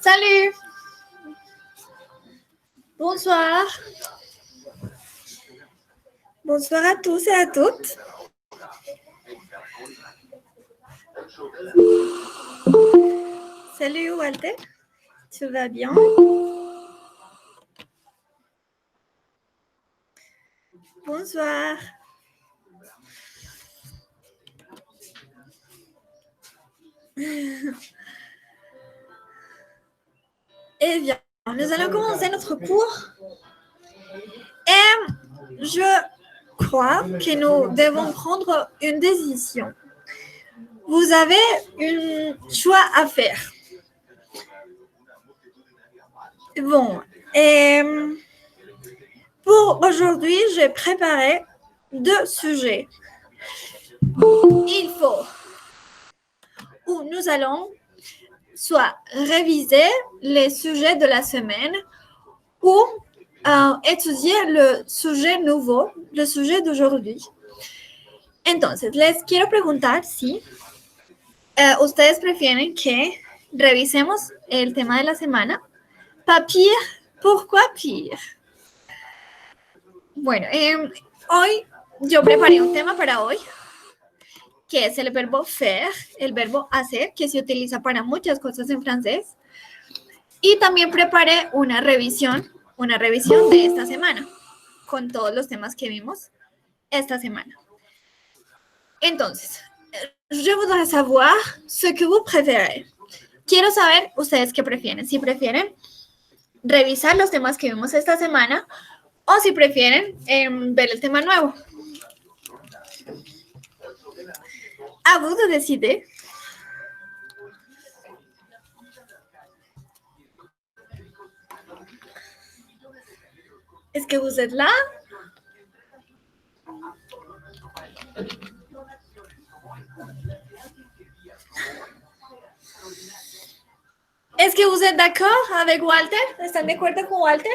Salut. Bonsoir. Bonsoir à tous et à toutes. Salut Walter. Tu vas bien? Bonsoir. Eh bien, nous allons commencer notre cours. Et je crois que nous devons prendre une décision. Vous avez un choix à faire. Bon, pour aujourd'hui, j'ai préparé 2 sujets. Il faut, ou nous allons soit réviser les sujets de la semaine ou étudier le sujet nouveau, le sujet d'aujourd'hui. Entonces, les quiero preguntar si ustedes prefieren que revisemos el tema de la semana. Papir, pourquoi pire? Bueno, hoy yo preparé un tema para hoy, que es el verbo faire, el verbo hacer, que se utiliza para muchas cosas en francés. Y también preparé una revisión de esta semana, con todos los temas que vimos esta semana. Entonces, je voudrais savoir ce que vous préférez. Quiero saber ustedes qué prefieren. Si prefieren revisar los temas que vimos esta semana o si prefieren ver el tema nuevo. À vous de décider. Est-ce que vous êtes là? Est-ce que vous êtes d'accord avec Walter? ¿Están de acuerdo con Walter?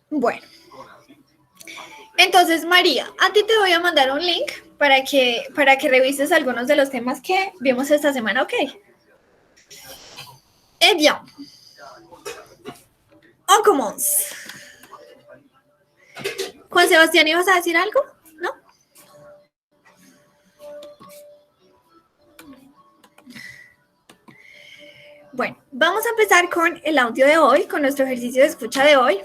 Bueno. Entonces, María, a ti te voy a mandar un link para que revises algunos de los temas que vimos esta semana, ¿ok? Eh bien, on commence. Juan Sebastián, ¿ibas a decir algo? ¿No? Bueno, vamos a empezar con el audio de hoy, con nuestro ejercicio de escucha de hoy.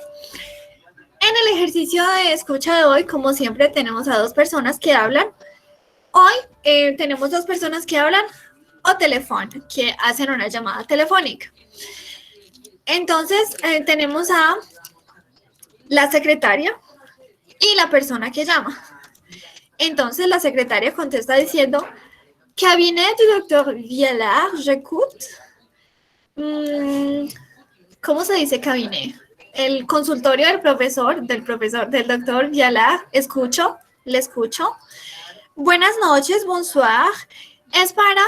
En el ejercicio de escucha de hoy, como siempre, tenemos a 2 personas que hablan. Hoy tenemos 2 personas que hablan o teléfono, que hacen una llamada telefónica. Entonces, tenemos a la secretaria y la persona que llama. Entonces, la secretaria contesta diciendo, cabinet du doctor Vialar, j'écoute. ¿Cómo se dice cabinet? El consultorio del doctor Vialar, le escucho. Buenas noches, bonsoir. Es para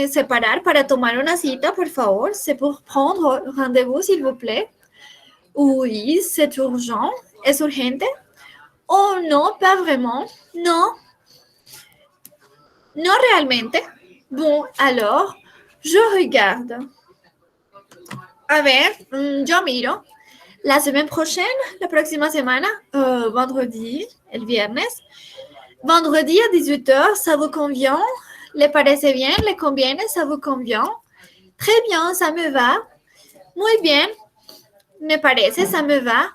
separar, para tomar una cita, por favor. C'est pour prendre rendez-vous, s'il vous plaît. Oui, c'est urgent. ¿Es urgente? Oh, no, pas vraiment. No. No realmente. Bon, alors, je regarde. A ver, yo miro. La semaine prochaine, la próxima semana, vendredi, el viernes. Vendredi à 18h, ça vous convient? ¿Le parece bien? ¿Le conviene? ¿Ça vous convient? Très bien, ça me va. Muy bien. Me parece, ça me va.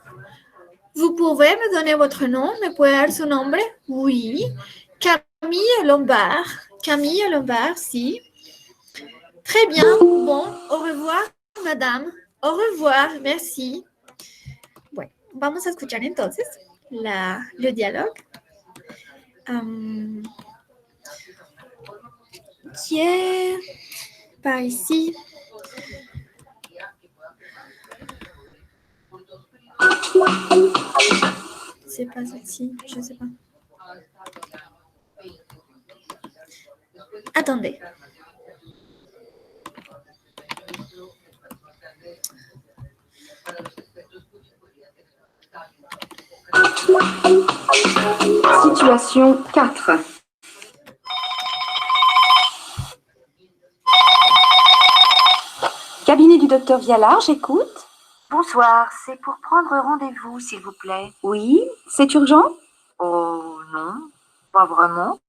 Vous pouvez me donner votre nom? ¿Me puede dar su nombre? Oui. Camille Lombard. Camille Lombard, si. Très bien. Bon, au revoir, madame. Au revoir, merci. Bueno, vamos a escuchar entonces le diálogo. Qui est par ici? C'est pas ici, je sais pas. Attendez. Situation 4. Cabinet du docteur Vialard, j'écoute. Bonsoir, c'est pour prendre rendez-vous, s'il vous plaît. Oui, c'est urgent? Oh non, pas vraiment.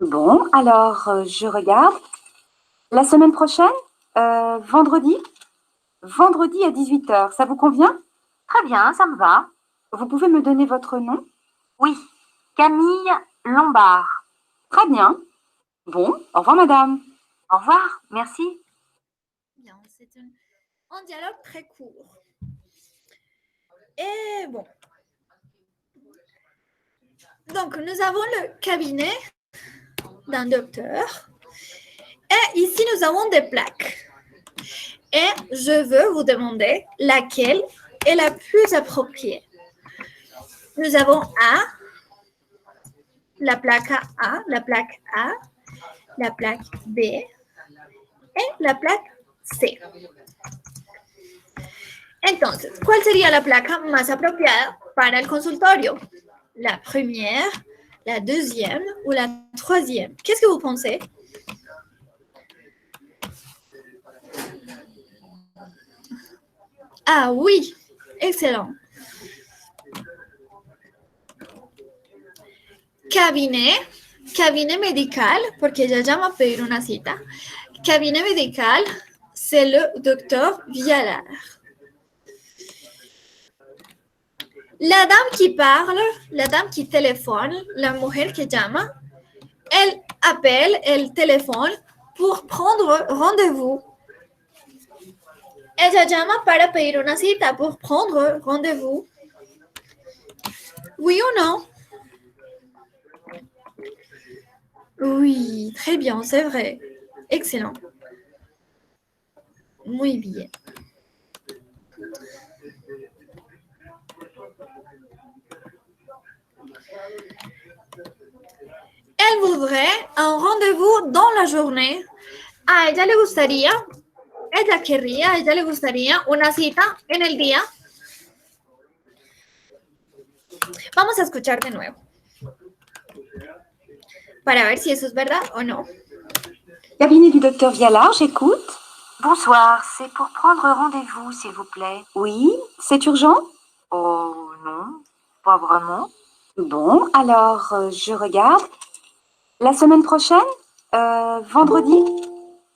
Bon, alors je regarde. La semaine prochaine? Vendredi? Vendredi à 18h, ça vous convient? Très bien, ça me va. Vous pouvez me donner votre nom? Oui, Camille Lombard. Très bien. Bon, au revoir madame. Au revoir, merci. Bien, c'est un dialogue très court. Et bon. Donc, nous avons le cabinet d'un docteur. Et ici, nous avons des plaques. Et je veux vous demander laquelle est la plus appropriée. Nous avons A, la plaque A, la plaque A, la plaque B et la plaque C. Entonces, ¿cuál sería la placa más apropiada para el consultorio? ¿La première, la deuxième ou la troisième? Qu'est-ce que vous pensez? Ah oui, excellent. Cabinet médical, porque ella llama a pedir una cita. Cabinet médical, c'est le docteur Vialard. La dame qui parle, la dame qui téléphone, la mujer que llama, elle appelle, elle téléphone pour prendre rendez-vous. Ella llama para pedir una cita, pour prendre rendez-vous. Oui ou non? Oui, très bien, c'est vrai. Excellent. Muy bien. Elle voudrait un rendez-vous dans la journée. A ella le gustaría, a ella le gustaría una cita en el día. Vamos a escuchar de nuevo. Para ver si eso es verdad o no. Cabinet du docteur Vialard, j'écoute. Bonsoir, c'est pour prendre rendez-vous, s'il vous plaît. Oui, c'est urgent? Oh non, pas vraiment. Bon, alors je regarde. La semaine prochaine? Vendredi?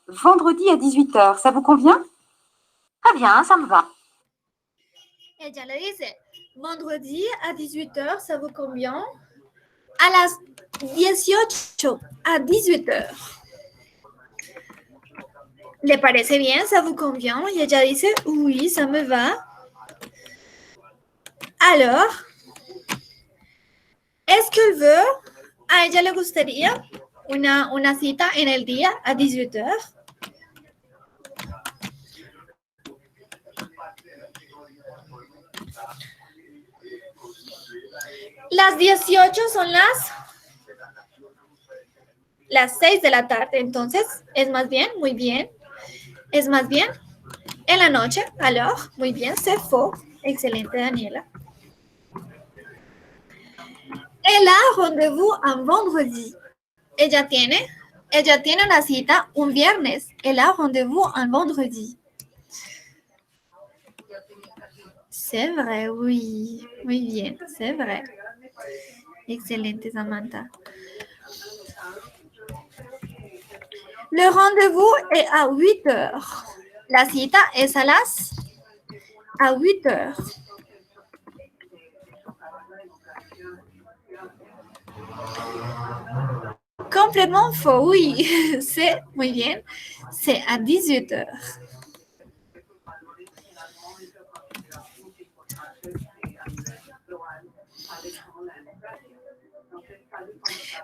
Vendredi à 18h, ça vous convient? Très bien, ça me va. Ella le dice, vendredi à 18h, ça vous convient? A las 18, a 18h. ¿Le parece bien? ¿Ça vous convient? Y ella dice, oui, ça me va. Alors, est-ce qu'elle veut? A ella le gustaría una cita en el día a 18h. Las 18 son las 6 de la tarde, entonces es más bien, muy bien. Es más bien en la noche, alors, muy bien, c'est faux. Excelente, Daniela. Elle a rendez-vous un vendredi. Ella tiene una cita un viernes. Elle a rendez-vous un vendredi. C'est vrai, oui. Muy bien, c'est vrai. Excelente, Samantha. Le rendez-vous est à 8h. La cita es à 8h. Complètement faux, oui. C'est, muy bien, c'est à 18h.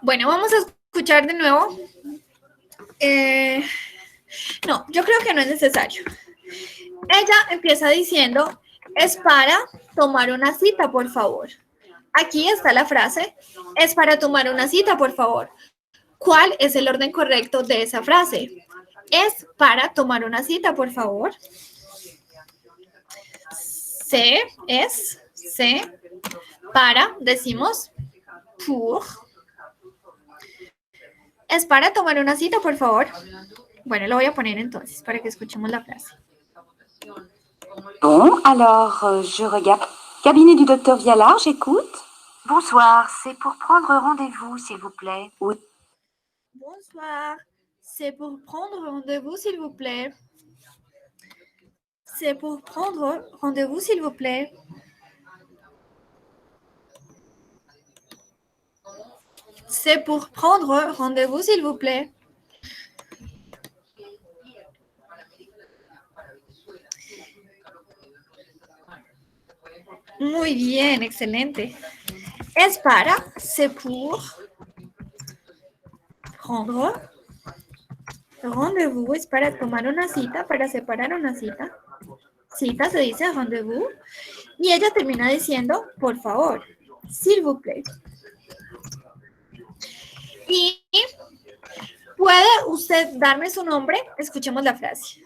Bueno, vamos a escuchar de nuevo. No, yo creo que no es necesario. Ella empieza diciendo, es para tomar una cita, por favor. Aquí está la frase, es para tomar una cita, por favor. ¿Cuál es el orden correcto de esa frase? Es para tomar una cita, por favor. c'est, para, decimos, pour. ¿Es para tomar una cita, por favor? Bueno, lo voy a poner entonces para que escuchemos la frase. Bon, alors je regarde. Cabinet du docteur Vialard, j'écoute. Bonsoir, c'est pour prendre rendez-vous, s'il vous plaît. Oui. Bonsoir, c'est pour prendre rendez-vous, s'il vous plaît. C'est pour prendre rendez-vous, s'il vous plaît. C'est pour prendre rendez-vous, s'il vous plaît. Muy bien, excelente. Es para, c'est pour prendre rendez-vous, es para tomar una cita, para separar una cita. Cita se dice rendez-vous. Y ella termina diciendo, por favor, s'il vous plaît. Y ¿puede usted darme su nombre? Escuchemos la frase.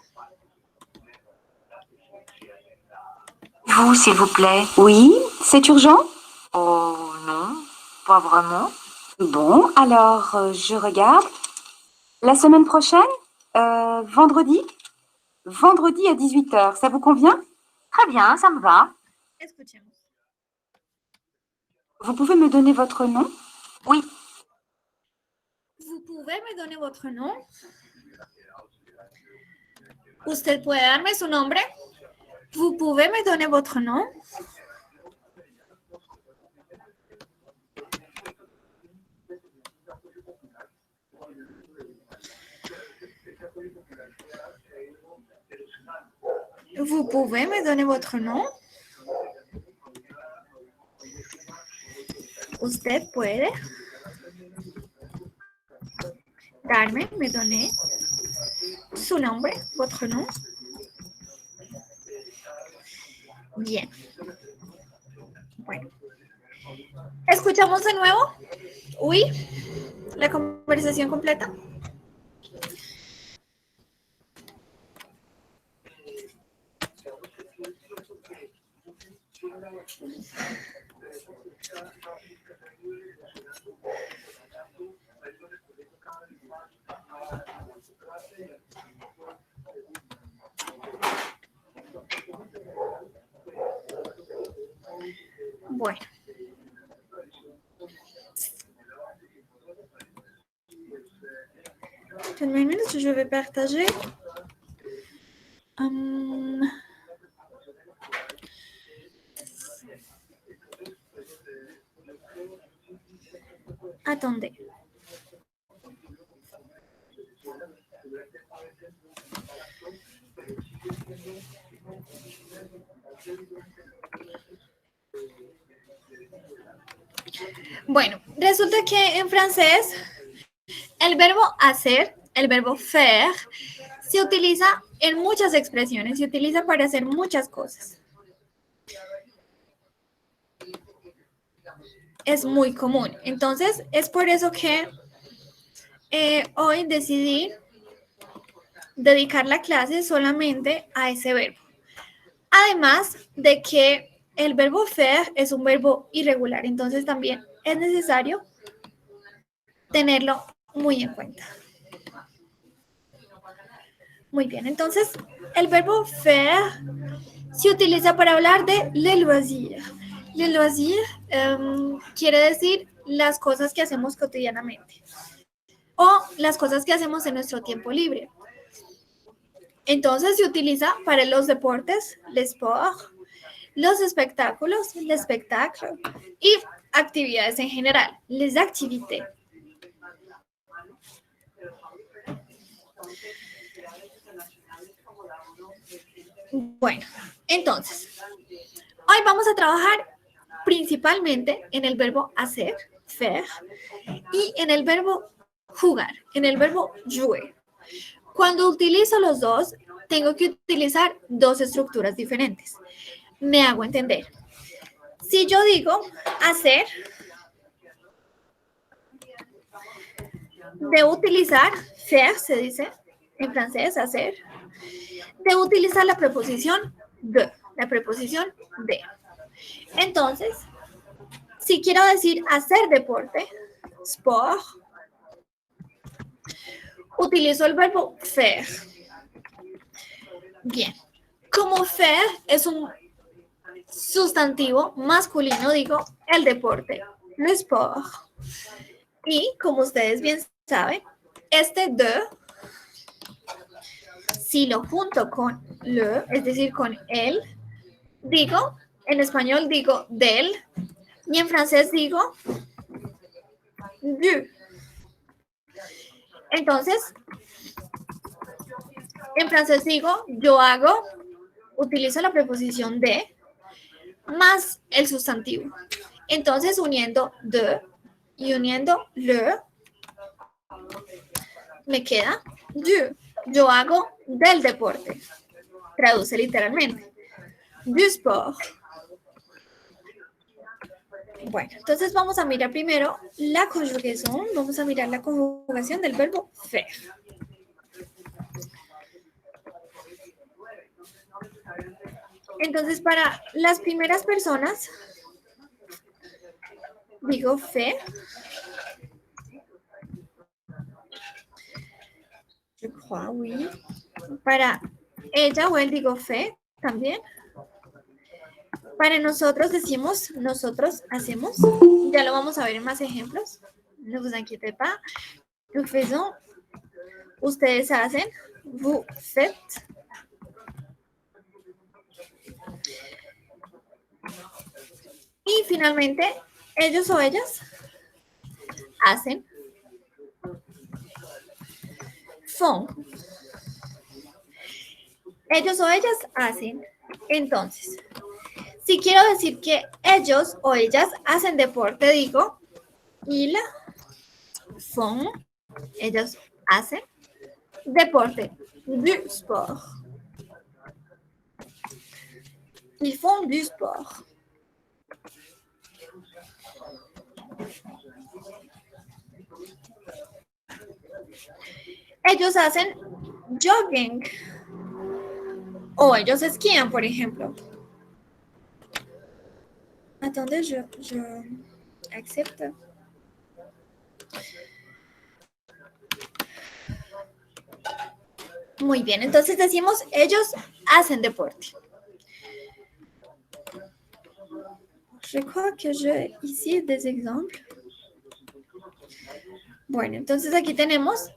Vous, s'il vous plaît. Oui, c'est urgent? Oh non, pas vraiment. Bon, alors je regarde. La semaine prochaine? Vendredi? Vendredi à 18h, ça vous convient? Très bien, ça me va. Escuchemos. Vous pouvez me donner votre nom? Oui. Vous pouvez me donner votre nom? ¿Usted puede darme su nombre? Vous pouvez me donner votre nom? Vous pouvez me donner votre nom? Usted puede darme, me donner su nombre, votre nom. Bien. Bueno. ¿Escuchamos de nuevo? Uy, la conversación completa. Bueno. Une minute, je vais partager. Attendez. Bueno, resulta que en francés el verbo hacer, el verbo faire, se utiliza en muchas expresiones, se utiliza para hacer muchas cosas. Es muy común. Entonces, es por eso que hoy decidí dedicar la clase solamente a ese verbo. Además de que el verbo faire es un verbo irregular, entonces también es necesario tenerlo muy en cuenta. Muy bien, entonces el verbo faire se utiliza para hablar de le loisir. Le loisir quiere decir las cosas que hacemos cotidianamente o las cosas que hacemos en nuestro tiempo libre. Entonces se utiliza para los deportes, le sport, los espectáculos, le spectacle, y actividades en general, les activités. Bueno, entonces, hoy vamos a trabajar principalmente en el verbo hacer, faire, y en el verbo jugar, en el verbo jouer. Cuando utilizo los dos, tengo que utilizar dos estructuras diferentes. Me hago entender. Si yo digo hacer, debo utilizar, faire se dice en francés, hacer, debo utilizar la preposición de. la preposición de. Entonces, si quiero decir hacer deporte, sport, utilizo el verbo faire. Bien, como faire es un sustantivo masculino, digo el deporte, le sport. Y como ustedes bien saben, este de, si lo junto con le, es decir, con él, digo, en español digo del, y en francés digo du. Entonces, en francés digo yo hago, utilizo la preposición de más el sustantivo. Entonces, uniendo de y uniendo le, me queda du. Yo hago del deporte. Traduce literalmente. Du sport. Bueno, entonces vamos a mirar primero la conjugación. Vamos a mirar la conjugación del verbo faire. Entonces, para las primeras personas, digo fait. Je crois, oui. Para ella o él digo fait también. Para nosotros decimos, nosotros hacemos. Ya lo vamos a ver en más ejemplos. No vous inquiétez pas. Nous faisons. Ustedes hacen. Vous faites. Y finalmente, ellos o ellas hacen. Font. Ellos o ellas hacen. Entonces, si quiero decir que ellos o ellas hacen deporte, digo, ils font, ellos hacen deporte, du sport. Ils font du sport. Ellos hacen jogging. O ellos esquían, por ejemplo. Attendez, je accepte. Muy bien, entonces decimos, ellos hacen deporte. Je crois que j'ai ici des exemples. Bueno, entonces aquí tenemos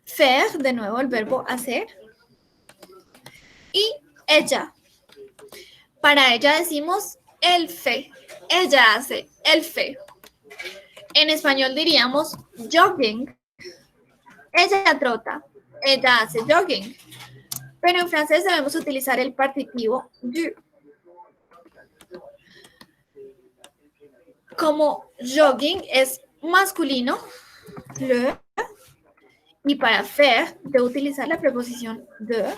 faire, de nuevo el verbo hacer. Y ella. Para ella decimos el fait. Ella hace el fait. En español diríamos jogging. Ella trota. Ella hace jogging. Pero en francés debemos utilizar el participio du. Como jogging es masculino, le, y para faire de utilizar la preposición de,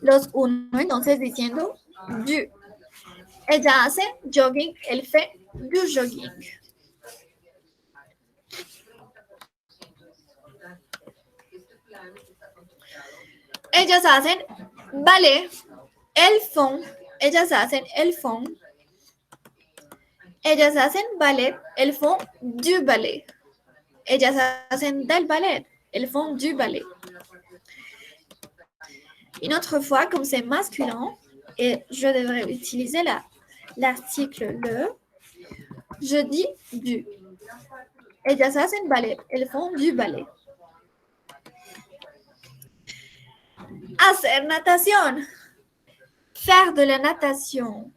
los uno entonces diciendo du. Ella hace jogging, elle fait du jogging. Ellas hacen ballet, elles font. Ellas hacen el font. Ellas hacen ballet, elles font du ballet. Ellas hacen del ballet, elles font du ballet. Une autre fois, comme c'est masculin, et je devrais utiliser l'article le, je dis du. Ellas hacen ballet, elles font du ballet. Hacer natación. Faire de la natation.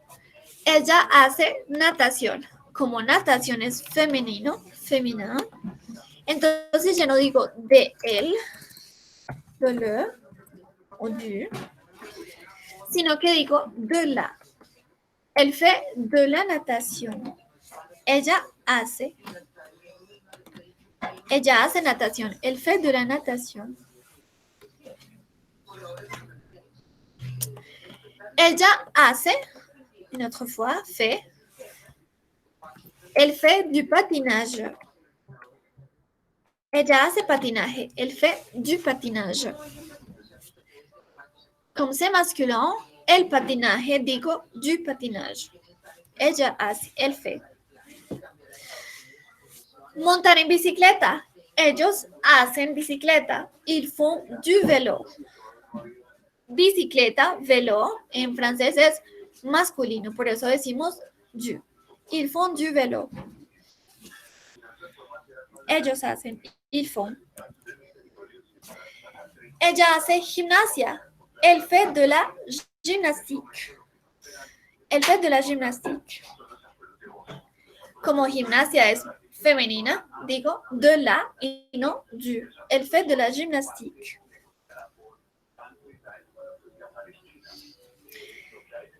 Ella hace natación. Como natación es femenino, féminin, entonces ya no digo de él, de le o du, sino que digo de la. Elle fait de la natation. Ella hace natación. Elle fait de la natation. Ella hace, une autre fois, fait. Elle fait du patinage. Ella hace patinaje. Elle fait du patinage. Comme c'est masculin, el patinaje, digo du patinage. Ella hace, él fait. Montar en bicicleta. Ellos hacen bicicleta. Ils font du vélo. Bicicleta, vélo, en francés es masculino, por eso decimos du. Ils font du vélo. Ellos hacen, ils font. Ella hace gimnasia. Elle fait de la gymnastique. Elle fait de la gymnastique. Como gimnasia es femenina, digo de la y no du. Elle fait de la gymnastique.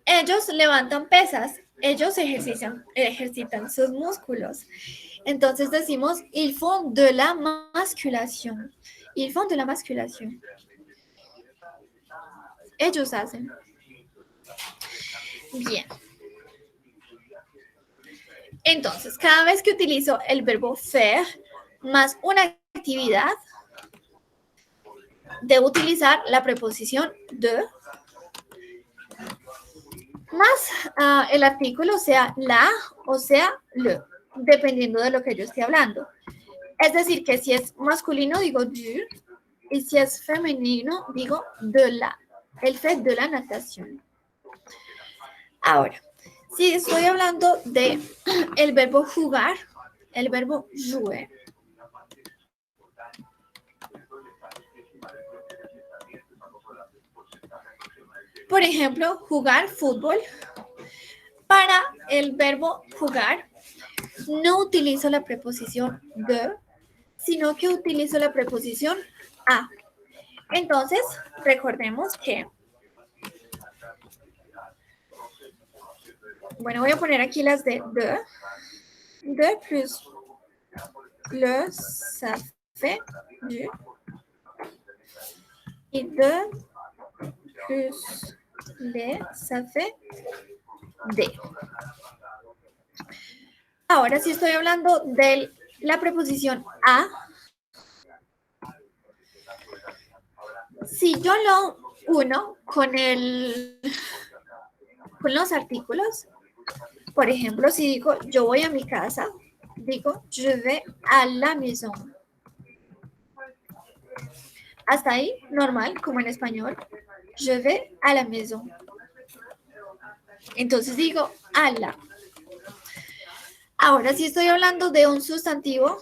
Ellos levantan pesas. Ellos ejercitan sus músculos. Entonces decimos, ils font de la musculation. Ils font de la musculation. Ellos hacen. Bien. Entonces, cada vez que utilizo el verbo faire más una actividad, debo utilizar la preposición de más el artículo, sea la o sea le, dependiendo de lo que yo esté hablando. Es decir, que si es masculino, digo du, y si es femenino, digo de la. El fait de la natación. Ahora, si estoy hablando de el verbo jugar, el verbo jouer. Por ejemplo, jugar fútbol. Para el verbo jugar, no utilizo la preposición de, sino que utilizo la preposición a. Entonces, recordemos que, bueno, voy a poner aquí las de plus le, ça fait du, y de plus le, ça fait de. Ahora, si estoy hablando de la preposición a, si yo lo uno con los artículos, por ejemplo, si digo yo voy a mi casa, digo je vais à la maison. Hasta ahí, normal, como en español, je vais à la maison. Entonces digo a la. Ahora, si estoy hablando de un sustantivo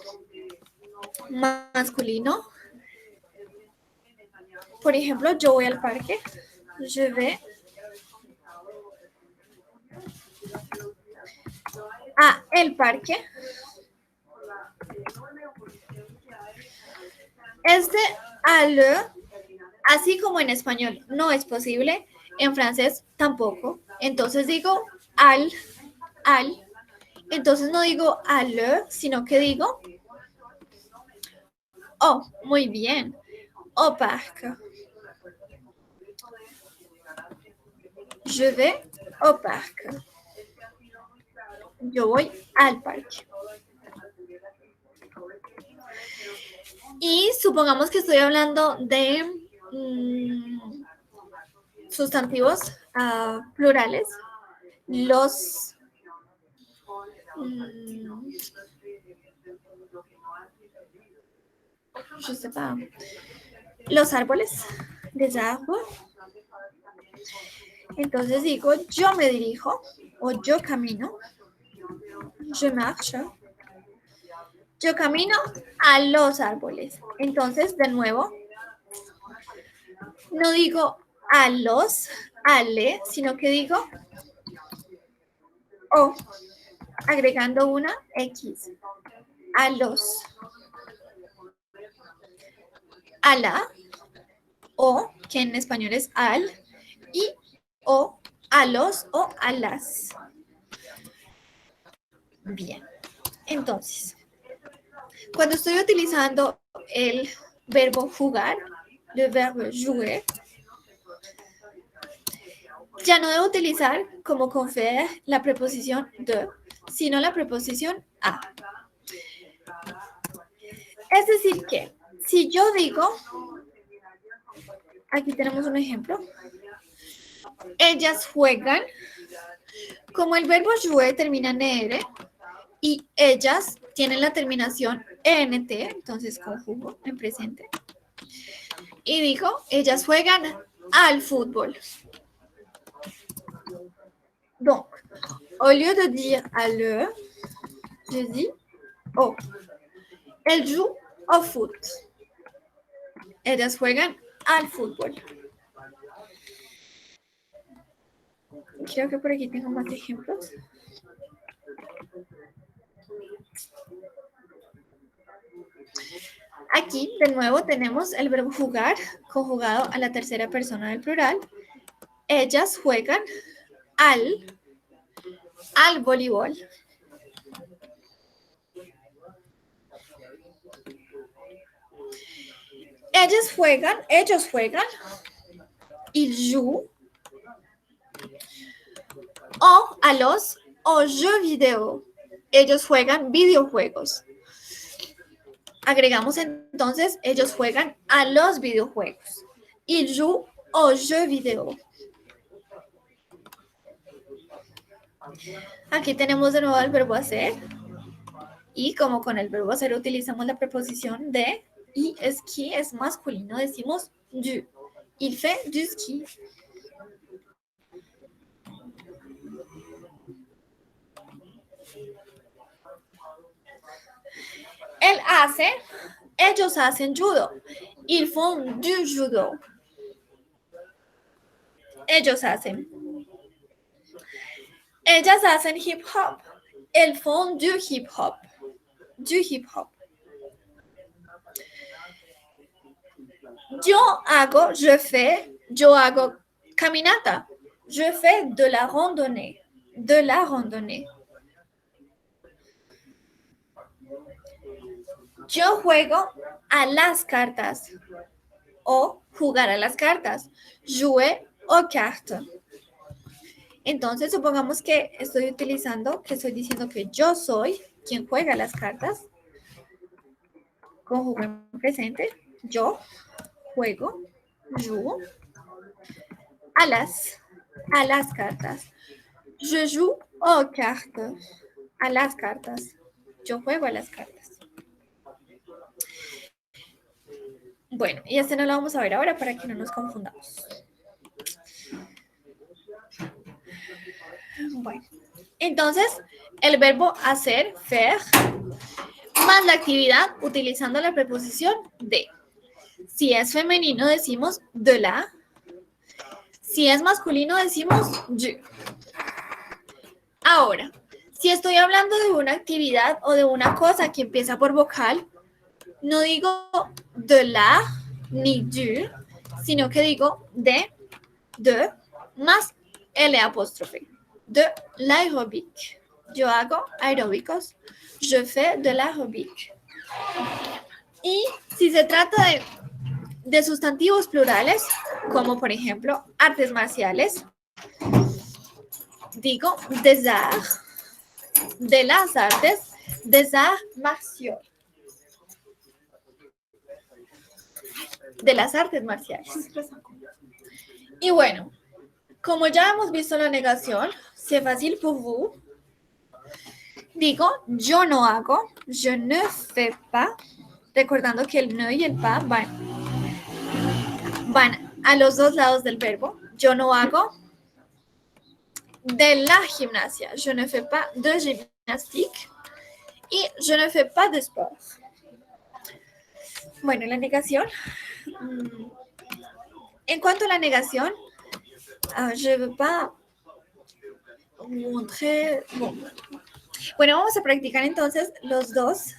masculino, por ejemplo, yo voy al parque, je vais a el parque. Este al, así como en español no es posible, en francés tampoco. Entonces digo al. Entonces no digo al, sino que digo oh, muy bien, au parc. Je vais au parc. Yo voy al parque. Y supongamos que estoy hablando de sustantivos plurales. Los je sais pas, los árboles, les arbres. Entonces digo, yo me dirijo o yo camino. Je marche. Yo camino a los árboles. Entonces, de nuevo, no digo a los, ale, sino que digo o, agregando una X. A los. A la, o, que en español es al, y o, a los o a las. Bien, entonces, cuando estoy utilizando el verbo jugar, le verbe jouer, ya no debo utilizar como con faire la preposición de, sino la preposición a. Es decir que, si yo digo, aquí tenemos un ejemplo, Ellas juegan. Como el verbo jouer termina en ER y ellas tienen la terminación ENT, entonces conjugo en presente. Y digo, ellas juegan al fútbol. Donc, au lieu de dire à l'heure, je dis oh. Elles jouent au foot. Ellas juegan al fútbol. Creo que por aquí tengo más ejemplos. Aquí, de nuevo, tenemos el verbo jugar conjugado a la tercera persona del plural. Ellas juegan al voleibol. Ellos juegan, ils jouent aux jeux vidéo. Ellos juegan videojuegos. Agregamos entonces, ellos juegan a los videojuegos. Ils jouent aux jeux vidéo. Aquí tenemos de nuevo el verbo hacer. Y como con el verbo hacer utilizamos la preposición de y ski es masculino, decimos du. Il fait du ski. Él hace, ellos hacen judo. Ils font du judo. Ellos hacen. Ellas hacen hip hop. Elles font du hip hop. Du hip hop. Yo hago caminata. Je fais de la randonnée. De la randonnée. Yo juego a las cartas. O jugar a las cartas. Jouer aux cartes. Entonces, supongamos que estoy diciendo que yo soy quien juega las cartas. Conjugo en presente. Yo juego, joue, a las cartas. Je joue aux cartes. A las cartas. Yo juego a las cartas. Bueno, y este no lo vamos a ver ahora para que no nos confundamos. Bueno, entonces el verbo hacer, faire, más la actividad utilizando la preposición de. Si es femenino decimos de la. Si es masculino decimos du. Ahora, si estoy hablando de una actividad o de una cosa que empieza por vocal, no digo de la ni du, sino que digo de, más L apóstrofe. De l'aérobic. Yo hago aeróbicos. Je fais de l'aérobic. Y si se trata de sustantivos plurales, como por ejemplo artes marciales, digo des arts, de las artes, des arts martiaux. De las artes marciales. Y bueno, como ya hemos visto la negación, c'est facile pour vous. Digo, yo no hago, je ne fais pas, recordando que el no y el pas van a los dos lados del verbo. Yo no hago de la gimnasia, je ne fais pas de gymnastique y je ne fais pas de sport. Bueno, la negación. En cuanto a la negación, je ne veux pas montrer. Bueno, vamos a practicar entonces las dos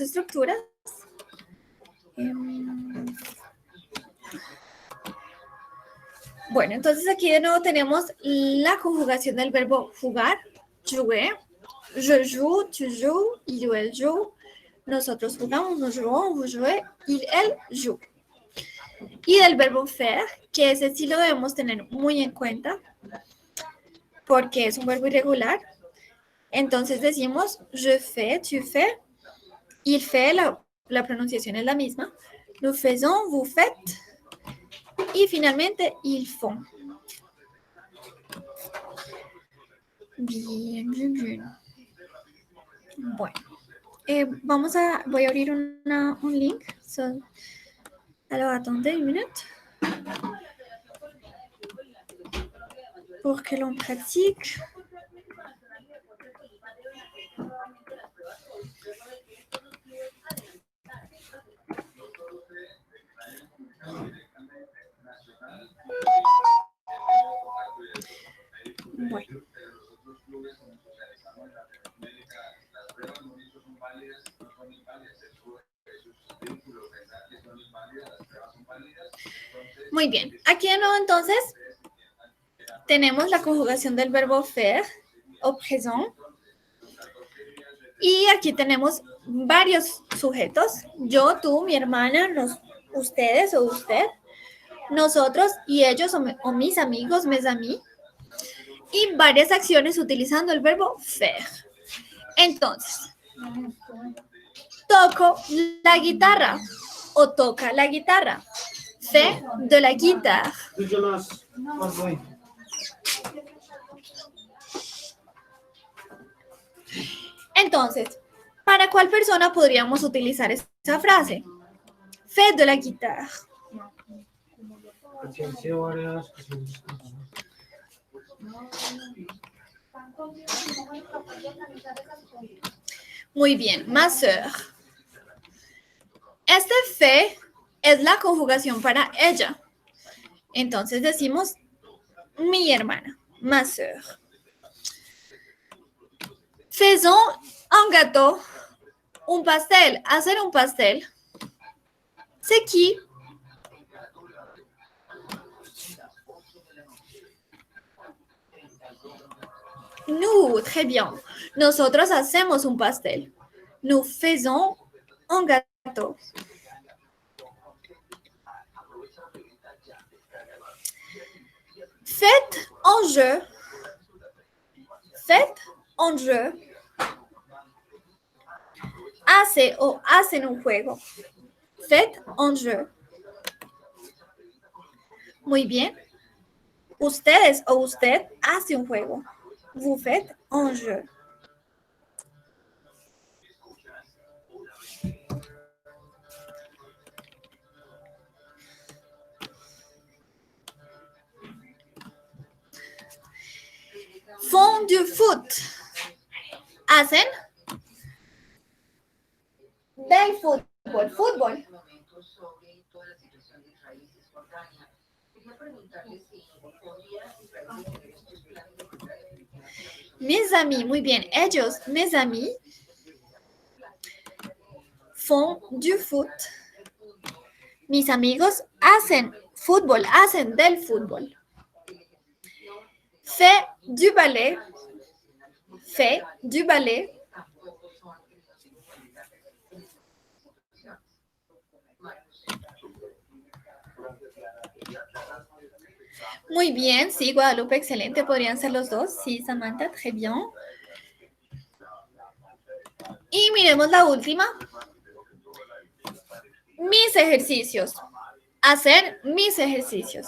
estructuras. Bueno, entonces aquí de nuevo tenemos la conjugación del verbo jugar, jouer. Je joue, tu joues, il ou elle joue. Nosotros jugamos, nous jouons, vous jouez, il, elle joue. Y del verbo faire, que ese sí lo debemos tener muy en cuenta, porque es un verbo irregular. Entonces decimos, je fais, tu fais, il fait, la pronunciación es la misma. Nous faisons, vous faites, y finalmente ils font. Bien, bien, bien. Bueno, voy a abrir un link. Alors, attendez une minute. Pour que l'on pratique. Bueno. Muy bien. Aquí de nuevo entonces tenemos la conjugación del verbo faire au présent. Y aquí tenemos varios sujetos. Yo, tú, mi hermana, ustedes o usted, nosotros y ellos o mis amigos, mes amis. Y varias acciones utilizando el verbo faire. Entonces, toco la guitarra o toca la guitarra. Fait de la guitare. Entonces, ¿para cuál persona podríamos utilizar esa frase? Fait de la guitare. Muy bien, ma sœur. Este fait es la conjugación para ella. Entonces decimos mi hermana, ma sœur. Faisons un gâteau, un pastel. Hacer un pastel. C'est qui? Nous, très bien. Nosotros hacemos un pastel. Nous faisons un gâteau. Faites un jeu. Faites un jeu. Hace o hacen un juego. Faites un jeu. Muy bien. Ustedes o usted hace un juego. Vous faites un jeu. Font du foot. Hacen del fútbol. Fútbol. Mes amis, muy bien. Ellos, mes amis, font du foot. Mis amigos hacen fútbol, hacen del fútbol. Fait du ballet. Fait du ballet. Muy bien, sí, Guadalupe, excelente. Podrían ser los dos. Sí, Samantha, très bien. Y miremos la última. Mis ejercicios. Hacer mis ejercicios.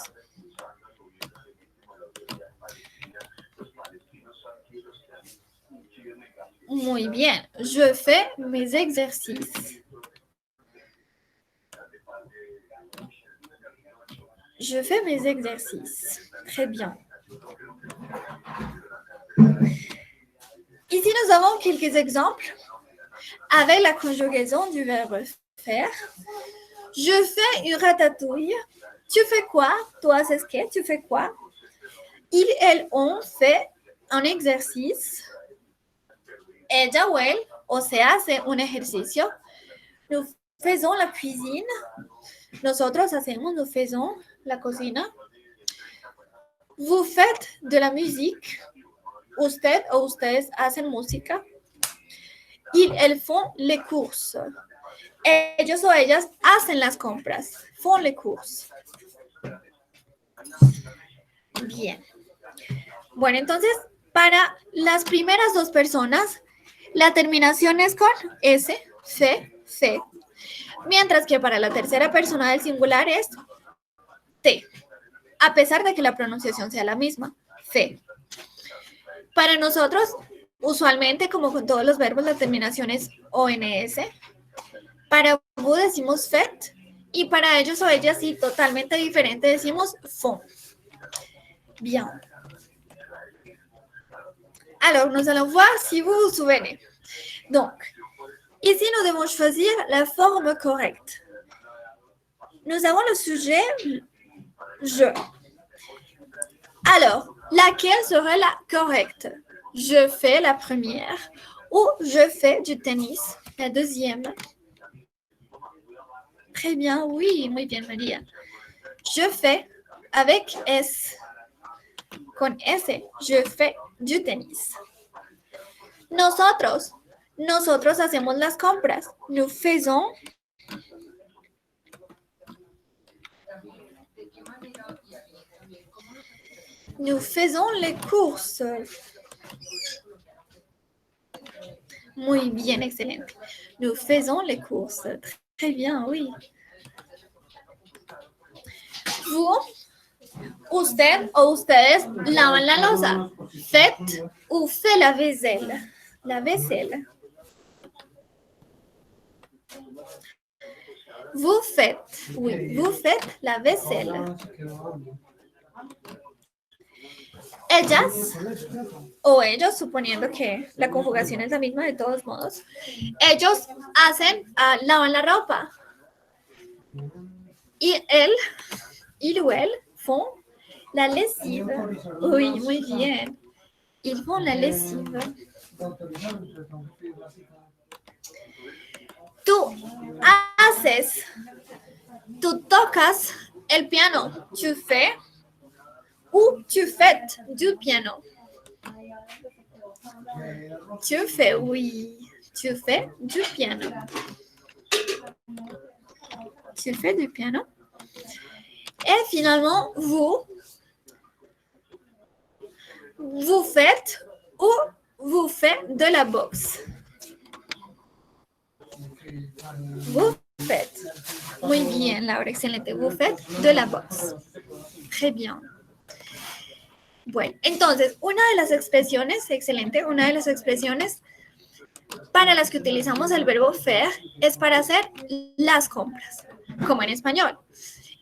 Muy bien. Je fais mes exercices. Je fais mes exercices. Très bien. Ici, nous avons quelques exemples avec la conjugaison du verbe faire. Je fais une ratatouille. Tu fais quoi? Toi, c'est ce que tu fais quoi? Ils, elles, on fait un exercice. Ella o él o se hace un ejercicio. Nous faisons la cuisine. Nosotros hacemos, nous faisons la cocina. Vous faites de la musique. Usted o ustedes hacen música. Ils, elles font les courses. Ellos o ellas hacen las compras. Font les courses. Bien. Bueno, entonces, para las primeras dos personas, la terminación es con S, fe. Mientras que para la tercera persona del singular es T. a pesar de que la pronunciación sea la misma, fe. Para nosotros, usualmente, como con todos los verbos, la terminación es ONS. Para vous decimos fait, y para ellos o ellas, sí, totalmente diferente, decimos font. Bien. Alors, nous allons voir si vous vous souvenez. Donc, ici, nous devons choisir la forme correcte. Nous avons le sujet je. Alors, laquelle serait la correcte? Je fais la première ou je fais du tennis, la deuxième. Très bien, oui, muy bien, María. Je fais avec S. Con S, je fais du tennis. Nosotros hacemos las compras. Nous faisons les courses. Muy bien, excelente. Nous faisons les courses. Très bien, oui. Vous, usted o ustedes lavan la loza. Faites ou fait la vaisselle. La vaisselle. Vous faites, oui, vous faites la vaisselle. Ellas o ellos, suponiendo que la conjugación es la misma de todos modos, ellos lavan la ropa. Y il ou elle font la lessive. Oui, muy bien. Ils font la lessive. Tú tocas el piano. Tu fais ou tu fais du piano. Tu fais, oui. Tu fais du piano. Tu fais du piano. Et finalement, vous faites ou vous faites de la boxe. Vous faites. Muy bien, Laura, excelente. Vous faites de la boxe. Très bien. Bueno, entonces, una de las expresiones para las que utilizamos el verbo faire es para hacer las compras, como en español.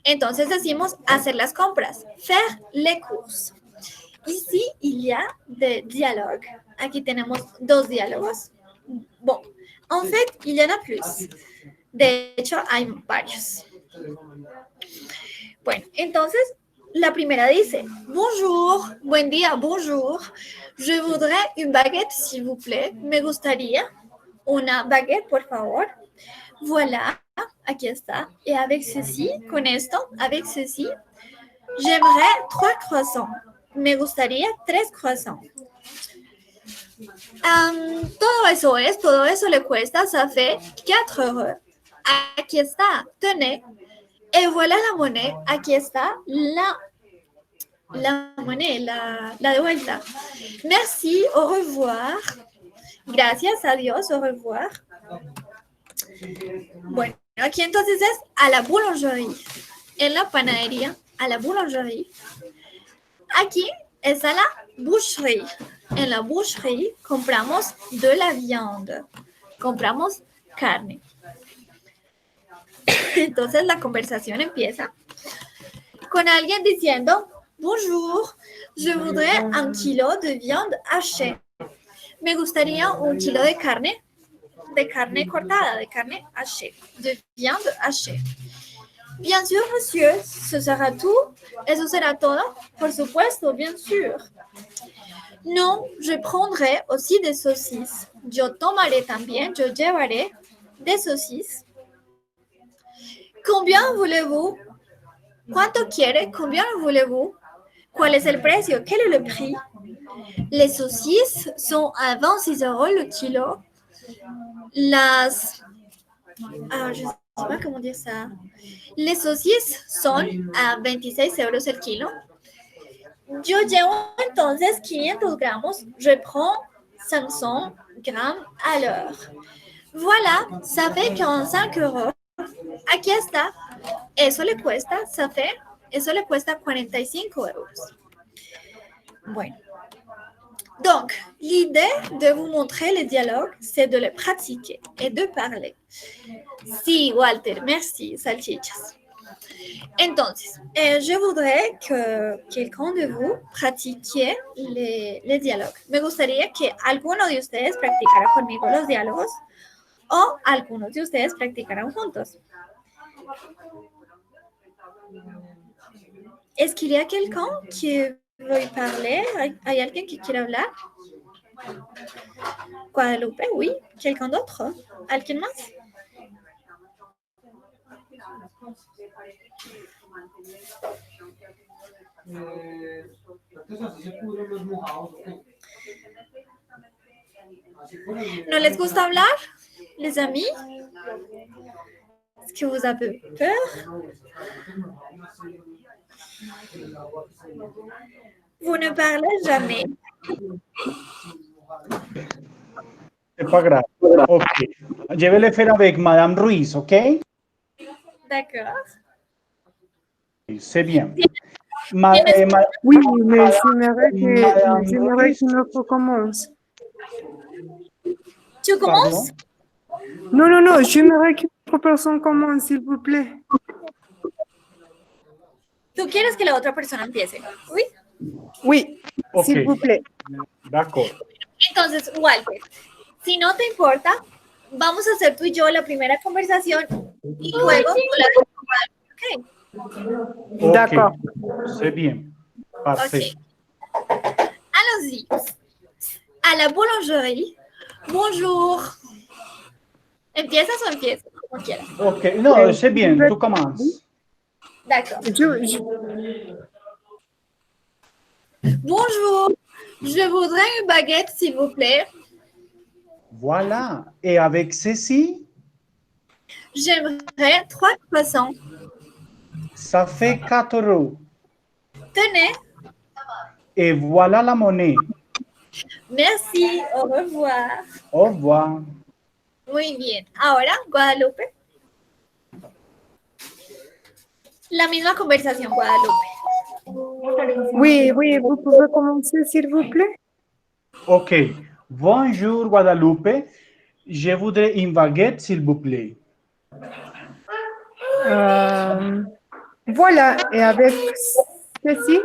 Entonces decimos hacer las compras, faire les courses. Ici, il y a des dialogues. Aquí tenemos dos diálogos. Bon, en fait, il y en a plus. De hecho, hay varios. Bueno, entonces, la primera dice, bonjour, buen día, bonjour. Je voudrais une baguette, s'il vous plaît. Me gustaría una baguette, por favor. Voilà, aquí está. Et avec ceci, con esto, avec ceci, j'aimerais 3 croissants. Me gustaría 3 croissants. Todo eso le cuesta, ça fait 4 euros. Aquí está, tenez. Et voilà la monnaie. Aquí está la monnaie, la de vuelta. Merci, au revoir. Gracias, adiós, au revoir. Bueno, aquí entonces es a la boulangerie. En la panadería, a la boulangerie. Aquí es a la boucherie. En la boucherie compramos de la viande. Compramos carne. Entonces la conversación empieza con alguien diciendo, bonjour, je voudrais un kilo de viande hachée. Me gustaría un kilo de carne cortada, de carne hachée, de viande hachée. Bien sûr, monsieur, ce sera tout. Eso será todo. Por supuesto, bien sûr. Non, je prendrai aussi des saucisses. Yo tomaré también, yo llevaré des saucisses. Combien voulez-vous? ¿Cuánto quiere? Combien voulez-vous? ¿Cuál es el precio? Quel est le prix? Les saucisses sont à 26 euros le kilo. Je ne sais pas comment dire ça. Les saucisses sont a 26 euros el kilo. Yo llevo entonces 500 gramos. Je prends 500 grammes à l'heure. Voilà, ça fait 45 euros. Aquí está. Eso le cuesta, ça fait Eso le cuesta 45 euros. Bueno. Donc, l'idée de vous montrer les dialogues, c'est de les pratiquer et de parler. Sí, Walter, merci, salchichas. Entonces, je voudrais que quelqu'un de vous pratiquiez les diálogos. Me gustaría que alguno de ustedes practicara conmigo los diálogos o algunos de ustedes practicaran juntos. Est-ce qu'il y a quelqu'un qui veut parler? ¿Hay alguien qui quiere hablar? Guadalupe, oui. Quelqu'un d'autre? ¿Alguien más? ¿No les gusta hablar, les amis? Est-ce que vous avez peur? Vous ne parlez jamais. C'est pas grave. OK. Je vais le faire avec Madame Ruiz, OK? D'accord. C'est bien. Oui, mais j'aimerais Ruiz, que notre commence. Tu commences? Non, j'aimerais que l'autre personne commence, s'il vous plaît. ¿Tú quieres que la otra persona empiece? Oui. Oui, OK. s'il vous plaît. D'accord. Entonces, Walter, si no te importa, vamos a hacer tú y yo la primera conversación y luego tú la ¿ok? OK. D'accord. C'est bien. Parfait. Ok. Allons-y. À la boulangerie. Bonjour. ¿Empiezas o empiezo? Como quieras. OK. Non, c'est bien. Tu commences. D'accord. Je- Bonjour. Je voudrais une baguette, s'il vous plaît. Voilà. Et avec ceci, J'aimerais 3 croissants. ça fait 4 euros. Tenez. Et voilà la monnaie. Merci. Au revoir. Au revoir. Muy bien. Ahora, Guadalupe. La misma conversación, Guadalupe. Oui, vous pouvez commencer, s'il vous plaît. OK. Bonjour, Guadalupe. Je voudrais une baguette, s'il vous plaît. Voilà, et avec ceci,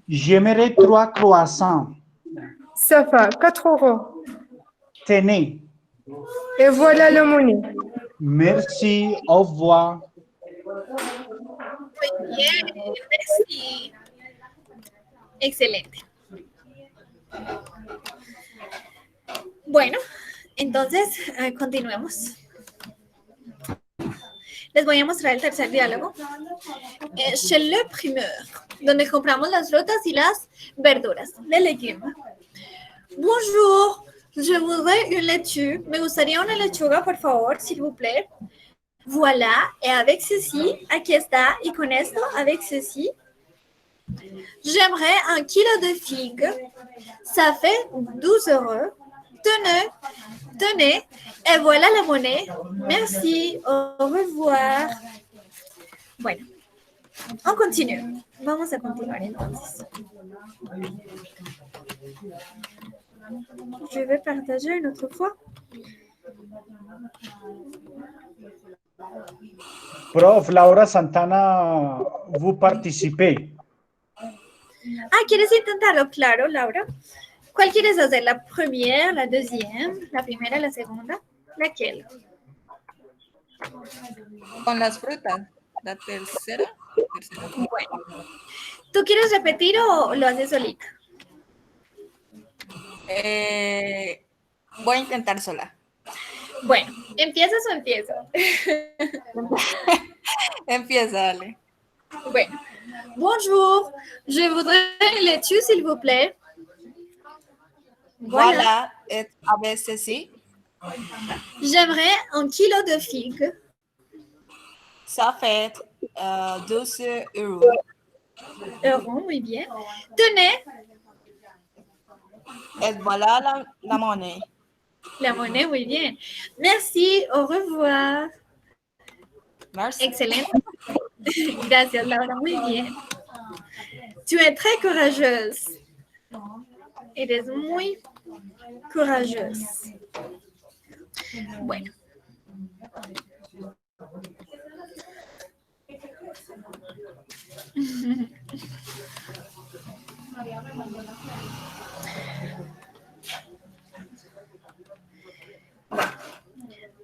J'aimerais 3 croissants. ça fait 4 euros. Tenez. Et voilà la monnaie. Merci. Au revoir. Muy bien. Merci. Excelente. Bueno, entonces continuemos. Les voy a mostrar el tercer diálogo. Chez le primeur, donde compramos las frutas y las verduras, les légumes. Bonjour, je voudrais une laitue. Me gustaría una lechuga, por favor, s'il vous plaît. Voilà, et avec ceci, aquí está, y con esto, avec ceci, j'aimerais 1 kilo de figues. Ça fait 12 euros. Tenez, et voilà la monnaie. Merci, au revoir. Bueno, on continue. Vamos a continuar entonces. Je vais partager une autre fois. Prof, Laura Santana, vous participez. Ah, ¿quieres intentarlo? Claro, Laura. ¿Cuál quieres hacer? ¿La primera, la deuxième, la primera, la segunda? ¿Laquelle? Con las frutas. La tercera. Bueno. ¿Tú quieres repetir o lo haces solita? Voy a intentar sola. Bueno, ¿empiezas o empiezo? Empieza, dale. Bueno. Bonjour, je voudrais une laitue, s'il vous plaît. Voilà, et avec ceci, J'aimerais 1 kilo de figues. ça fait 12 euros. Euros, muy bien. Tenez, Et voilà la monnaie. la monnaie, muy bien. Merci, au revoir. Merci. Excelente. Gracias, Laura. Muy bien. Tu es très courageuse. Eres muy courageuse. Bueno.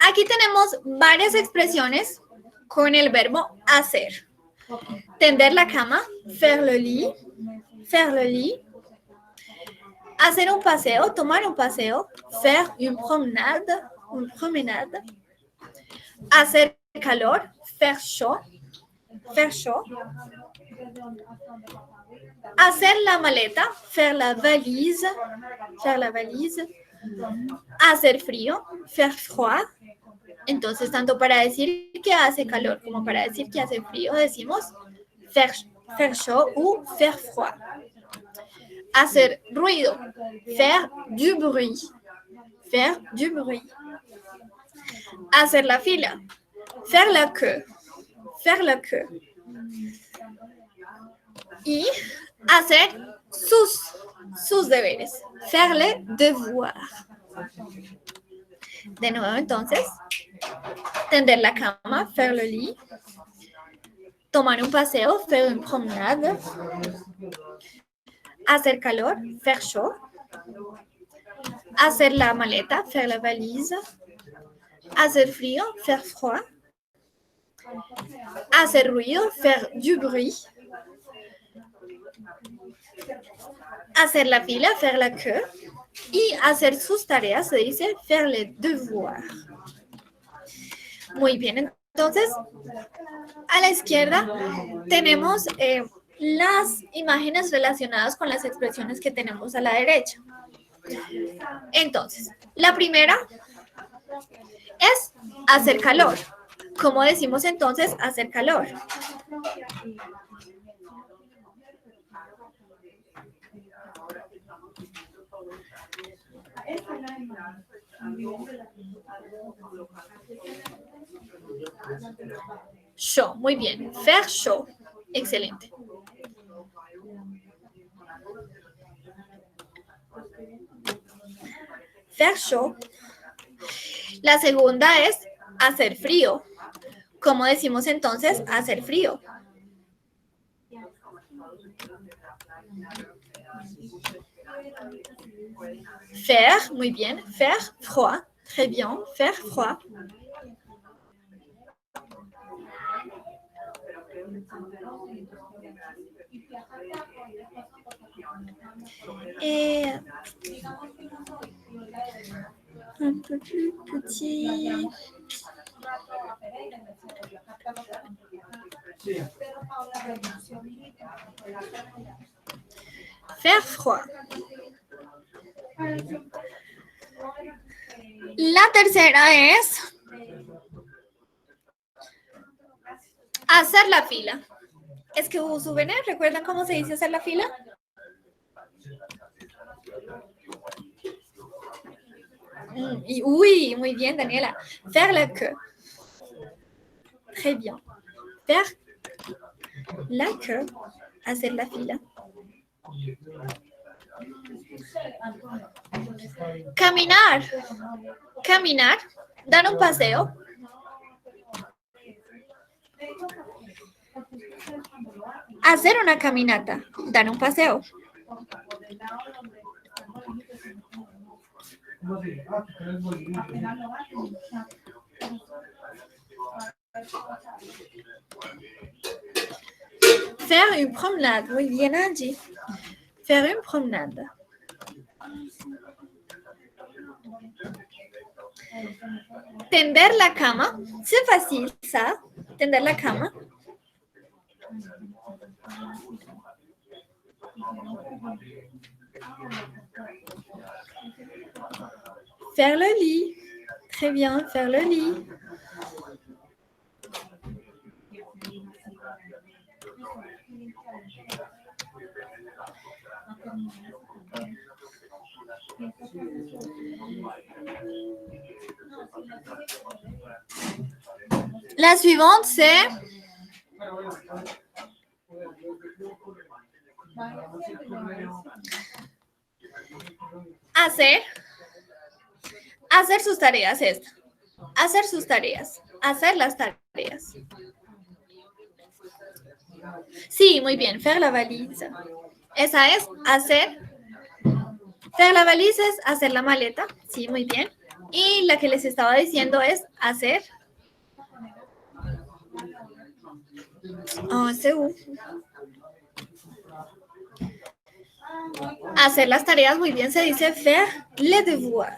Aquí tenemos varias expresiones con el verbo hacer. Tender la cama, faire le lit, faire le lit. Hacer un paseo, tomar un paseo, faire une promenade, une promenade. Hacer calor, faire chaud, faire chaud. Hacer la maleta, faire la valise, faire la valise. Hacer frío, faire froid. Entonces, tanto para decir que hace calor como para decir que hace frío, decimos faire chaud ou faire froid. Hacer ruido, faire du bruit, faire du bruit. Hacer la fila, faire la queue, faire la queue. Y hacer sus deberes, faire les devoirs. De nuevo, entonces, tender la cama, faire le lit. Tomar un paseo, faire une promenade. Hacer calor, faire chaud. Hacer la maleta, faire la valise. Hacer frío, faire froid. Hacer ruido, faire du bruit. Hacer la fila, faire la queue. Y hacer sus tareas se dice faire les devoirs. Muy bien, entonces a la izquierda tenemos las imágenes relacionadas con las expresiones que tenemos a la derecha. Entonces, la primera es hacer calor. ¿Cómo decimos entonces hacer calor? Chaud, muy bien. Faire chaud. Excelente. Faire chaud. La segunda es hacer frío. ¿Cómo decimos entonces hacer frío? Faire, muy bien. Faire froid. Très bien. Faire froid. Et un peu plus petit. Faire froid. La tercera es hacer la fila. Es que hubo souvenir. ¿Recuerdan cómo se dice hacer la fila? Oui, muy bien, Daniela. Faire la queue. Très bien. Faire la queue. Hacer la fila. Caminar. Caminar. Dar un paseo. Hacer una caminata. Dar un paseo. Faire une promenade. Muy bien, Angie. Faire une promenade. Tender la cama. C'est facile, ça. Tender la cama. Faire le lit. Très bien, faire le lit. La suivante, c'est hacer. Hacer sus tareas, esta. Hacer sus tareas. Hacer las tareas. Sí, muy bien. Faire la valise. Esa es hacer. Faire la valise es hacer la maleta. Sí, muy bien. Y la que les estaba diciendo es hacer. Oh, c'est où? Hacer las tareas, muy bien, se dice faire les devoirs.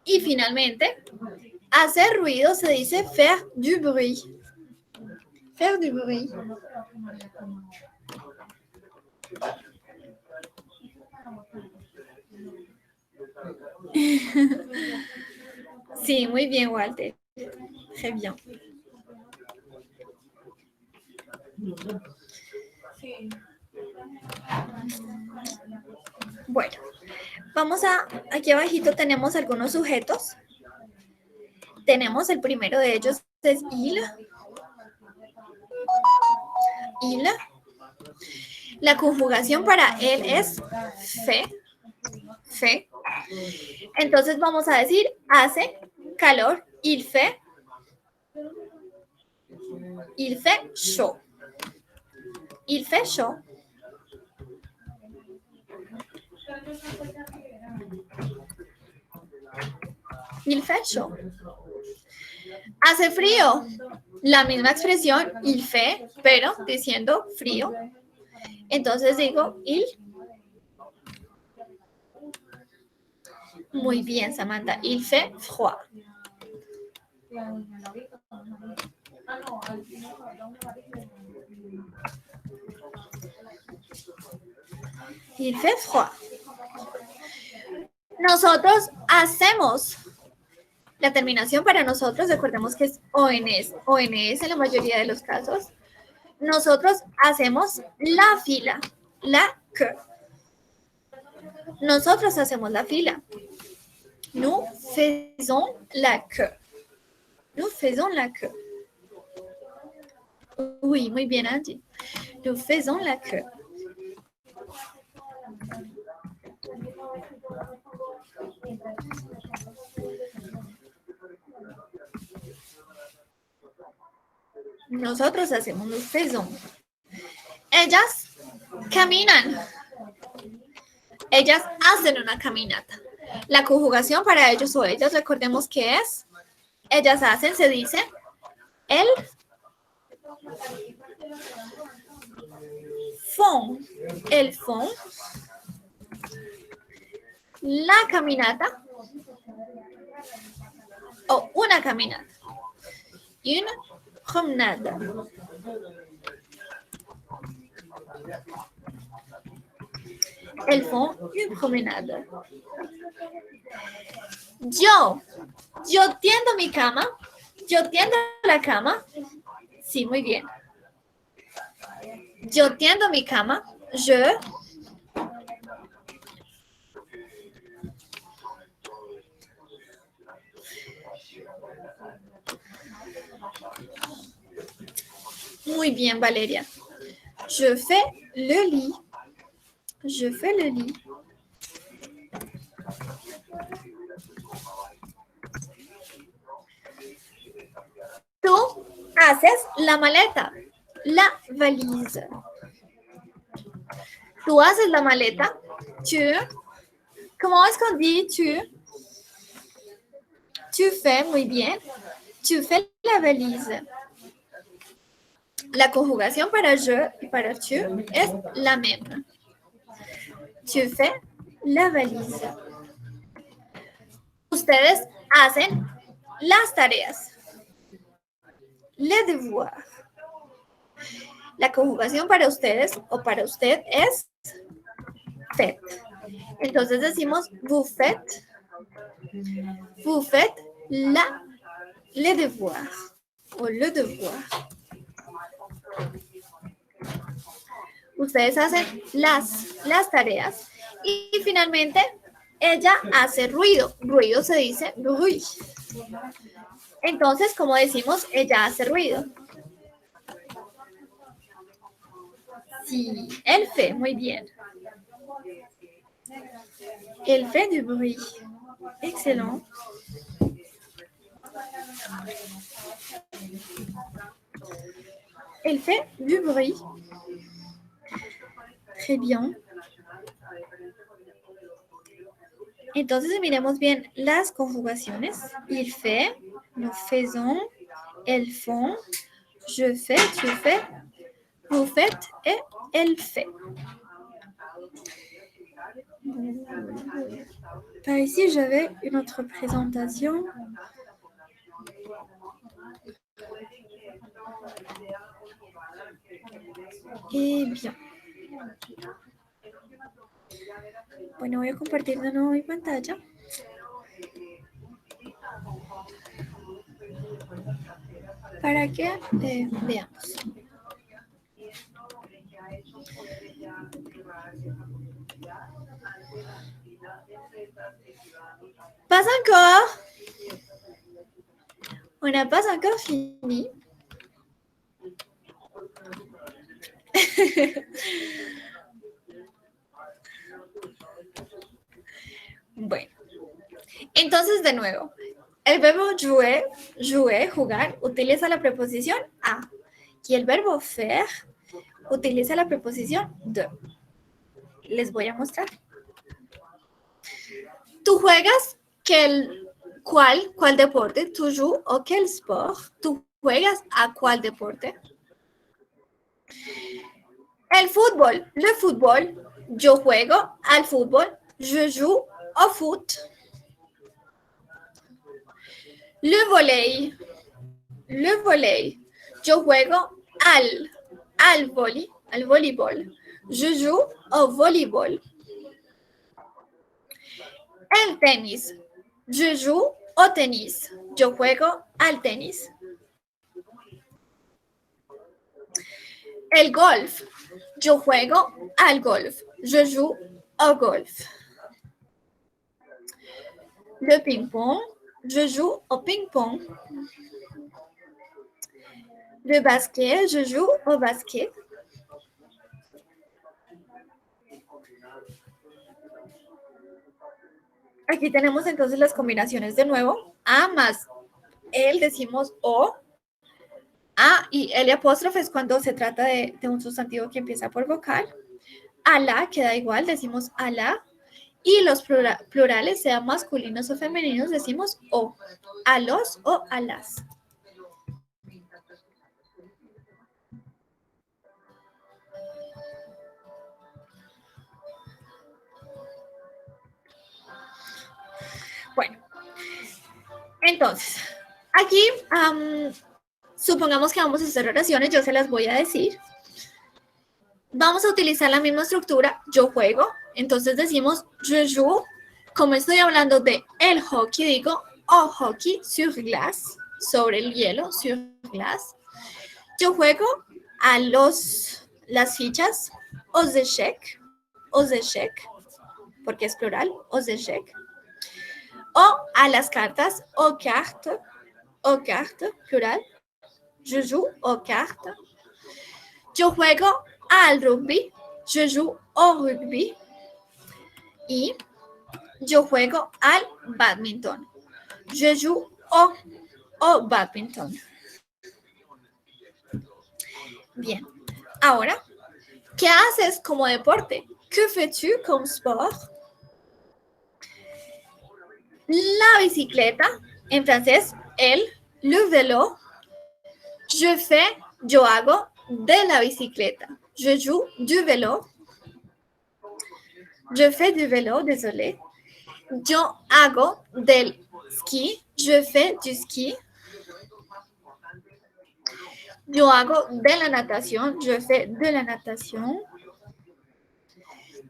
Y finalmente, hacer ruido se dice faire du bruit. Faire du bruit. Sí, muy bien, Walter. Très bien. Bueno, vamos a, aquí abajito tenemos algunos sujetos. Tenemos el primero de ellos, es il. Il. La conjugación para él es fait. Fait. Entonces vamos a decir, hace calor, il fait chaud. Il fait chaud. Il fait chaud. Hace frío. La misma expresión, il fait, pero diciendo frío. Entonces digo, il. Muy bien, Samantha. Il fait froid. Il fait froid. Nosotros hacemos. La terminación para nosotros, recordemos que es ONS. ONS en la mayoría de los casos. Nosotros hacemos la fila. La queue. Nosotros hacemos la fila. Nous faisons la queue. Nous faisons la queue. Oui, muy bien, Angie. Nous faisons la queue. Nosotros hacemos, nous faisons. Ellas caminan. Ellas hacen una caminata. La conjugación para ellos o ellas, recordemos que es, ellas hacen, se dice, elles font. Elles font la caminata o una caminata. Une promenade. Elles font une promenade. Yo tiendo mi cama. Yo tiendo la cama. Sí, muy bien. Yo tiendo mi cama. Je. Muy bien, Valeria. Je fais le lit. Je fais le lit. Tú haces la maleta, la valise. Tú haces la maleta. Tu. Comment est-ce qu'on dit tu? Tu fais, muy bien. Tu fais la valise. La conjugación para je y para tu es la misma. Tu fais la valise. Ustedes hacen las tareas. Les devoirs. La conjugación para ustedes o para usted es faites. Entonces decimos vous faites les devoirs o le devoir. ustedes hacen las tareas y finalmente ella hace ruido. Ruido se dice bruit. Entonces, como decimos, ella hace ruido. Sí, elle fait, muy bien. Elle fait du bruit. Excellent. Elle fait du bruit. Très bien. Entonces, miremos bien las conjugaciones. Il fait, nous faisons, elles font, je fais, tu fais, vous faites et elle fait. Par ici, j'avais une autre présentation. Eh bien. Bueno, voy a compartir de nuevo mi pantalla. Para que veamos. Pas encore. On n'a pas encore fini. Bueno, entonces de nuevo, el verbo jouer, jouer, jugar, utiliza la preposición a. Y el verbo faire utiliza la preposición de. Les voy a mostrar. ¿Tú juegas cuál deporte? ¿Tú joues o quel sport? ¿Tú juegas a cuál deporte? El fútbol, le fútbol. Yo juego al fútbol. Je joue au foot. Le volley. Le volley. Yo juego al voleibol. Je joue au voleibol. El tenis. Je joue au tenis. Yo juego al tenis. El golf. Yo juego al golf. Je joue au golf. Le ping-pong. Je joue au ping-pong. Le basket. Je joue au basket. Aquí tenemos entonces las combinaciones de nuevo. A más el decimos o. A y L apóstrofe es cuando se trata de un sustantivo que empieza por vocal. A la queda igual, decimos a la. Y los plurales, sean masculinos o femeninos, decimos o. A los o a las. Bueno, entonces, aquí supongamos que vamos a hacer oraciones, yo se las voy a decir. Vamos a utilizar la misma estructura, yo juego, entonces decimos je joue. Como estoy hablando de el hockey, digo au hockey sur glace, sobre el hielo, sur glace. Yo juego a las fichas, aux échecs, porque es plural, aux échecs. O a las cartas, aux cartes, plural. Je joue aux cartes. Yo juego al rugby. Je joue au rugby. Y yo juego al badminton. Je joue au badminton. Bien. Ahora, ¿qué haces como deporte? ¿Qué fais-tu comme sport? La bicicleta, en francés, le vélo. Yo hago de la bicicleta. Je joue du vélo. Je fais du vélo, désolé. Yo hago del ski. Je fais du ski. Yo hago de la natación. Je fais de la natación.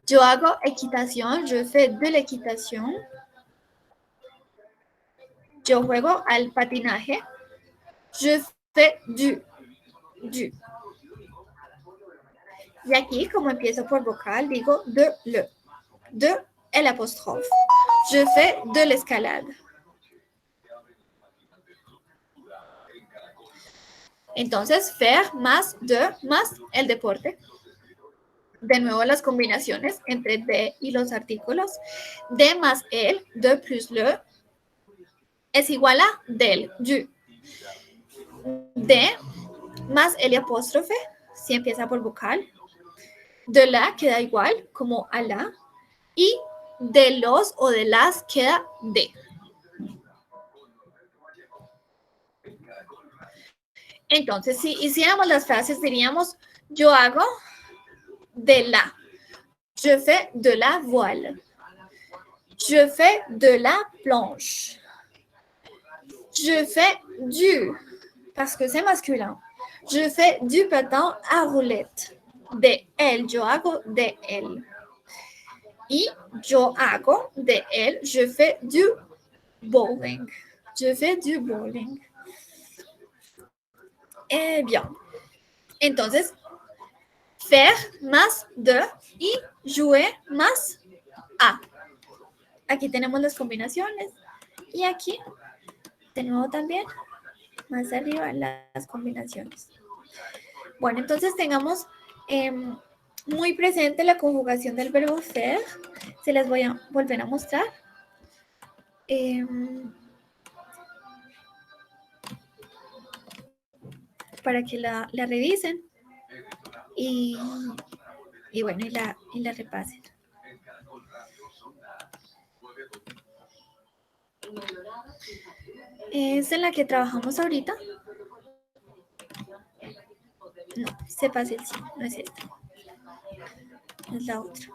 Yo hago équitation. Je fais de l'équitation. Yo juego al patinaje. Je fais du. Y aquí, como empiezo por vocal, digo de le. De el apóstrofe. Je fais de l'escalade. Entonces, faire más de más el deporte. De nuevo las combinaciones entre de y los artículos. De más el, de plus le, es igual a del, du. De más el apóstrofe, si empieza por vocal. De la queda igual, como a la. Y de los o de las queda de. Entonces, si hiciéramos las frases, diríamos, yo hago de la. Je fais de la voile. Je fais de la planche. Je fais du, parce que c'est masculin. Je fais du patin à roulettes. De él, yo hago de él. Y yo hago de él, je fais du bowling. Je fais du bowling. Eh bien. Entonces, faire más de y jouer más a. Aquí tenemos las combinaciones. Y aquí, de nuevo también, más arriba las combinaciones. Bueno, entonces tengamos muy presente la conjugación del verbo faire. Se las voy a volver a mostrar. Para que la revisen y bueno, y la repasen. ¿Es en la que trabajamos ahorita? No, c'est pas celle-ci, no es esta. Es la otra.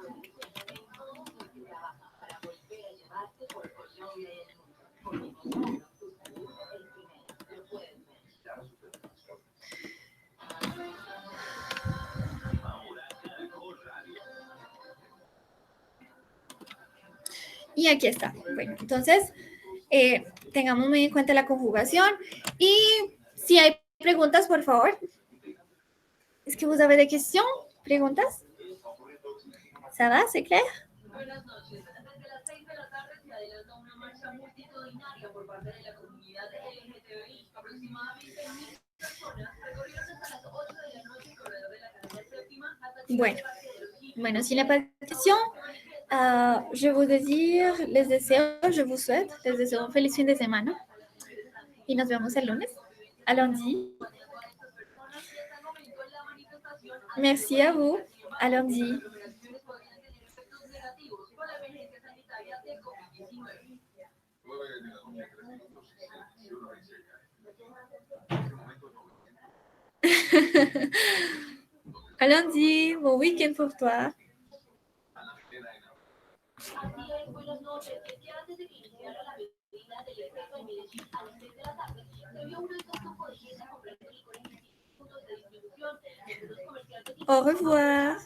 Y aquí está. Bueno, entonces, tengamos muy en cuenta la conjugación. Y si hay preguntas, por favor. Est-ce que vous avez des questions? ¿Preguntas? ¿Ça va? ¿C'est clair? Bueno, sin la partition, je vous désire les deseos, je vous souhaite, les deseo un feliz fin de semana. Y nos vemos el lunes, à lundi. Merci à vous, à lundi. À lundi, bon week-end pour toi. Au revoir.